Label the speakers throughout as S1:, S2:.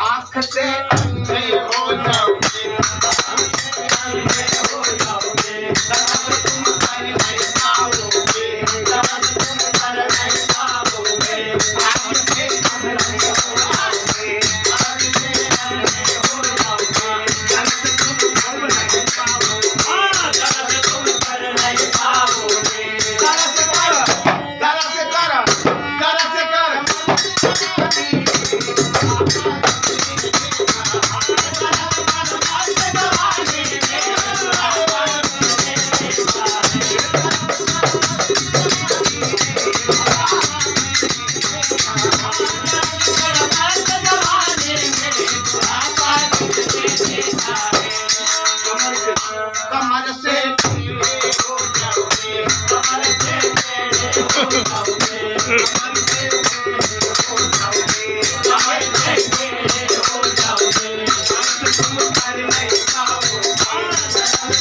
S1: आँख से अंधे हो जाओगे, अंधे हो जाओगे, तब तुम कर नहीं पाओगे, तब तुम कर नहीं पाओगे। आँख से अंधे हो जाओगे, आँख से अंधे हो जाओगे, तब तुम कर नहीं पाओगे, तब तुम कर नहीं पाओगे। गला से कर, गला से कर, गला से कर। कमर से टेढ़े हो जाओगे, कमर से टेढ़े हो जाओगे, कमर से टेढ़े हो जाओगे, कमर से टेढ़े हो जाओगे। अंत तुम कर नहीं पाओगे,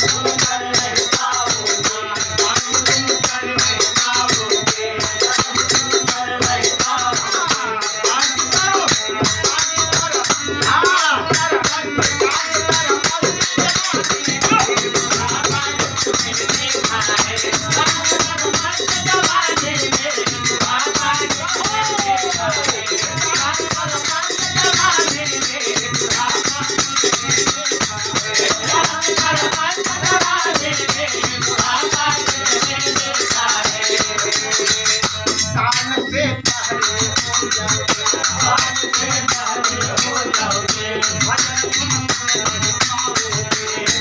S1: तुम कर नहीं पाओगे, अंत तुम कर नहीं पाओगे, तुम कर नहीं पाओगे। अंत करो, अंत करो, हाँ कान से पहले हो जाओगे, कान से पहले हो जाओगे, भजन तुम सुन नहीं पाओगे,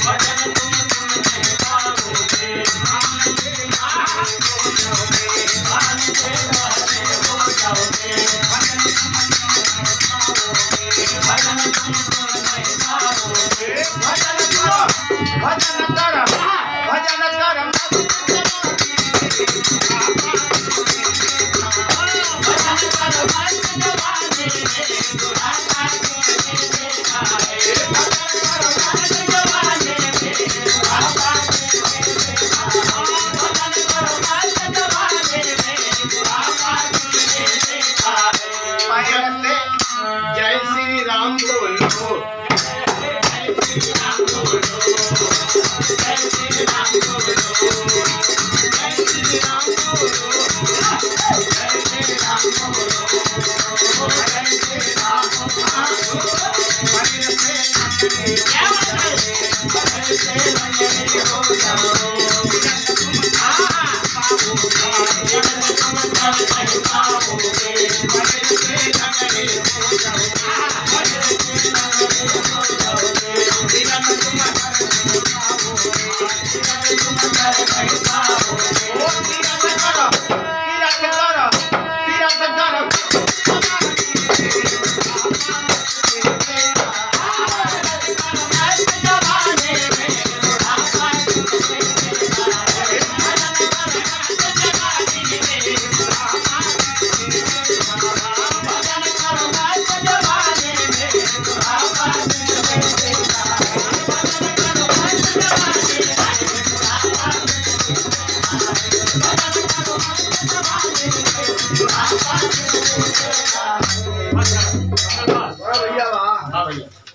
S1: भजन तुम सुन नहीं पाओगे। कान से पहले हो जाओगे, कान से पहले हो जाओगे, भजन तुम सुन नहीं पाओगे, भजन तुम सुन नहीं पाओगे। भजन करो, भजन कर, भजन कर। जय श्री राम बोलो, जय श्री राम बोलो, जय श्री राम बोलो, जय श्री राम बोलो, जय श्री राम बोलो, जय श्री राम बोलो। मंदिर से मंदिर से मंदिर हो जाओ, जब तुम पाओगे, जब तुम कर नहीं पाओगे। मंदिर से मंदिर हो जाओ, मंदिर से मंदिर हो जाओगे, जब तुम कर नहीं पाओगे, जब तुम कर नहीं पाओगे। ओ तीरथ करो, तीरथ करो, तीरथ करो। भैया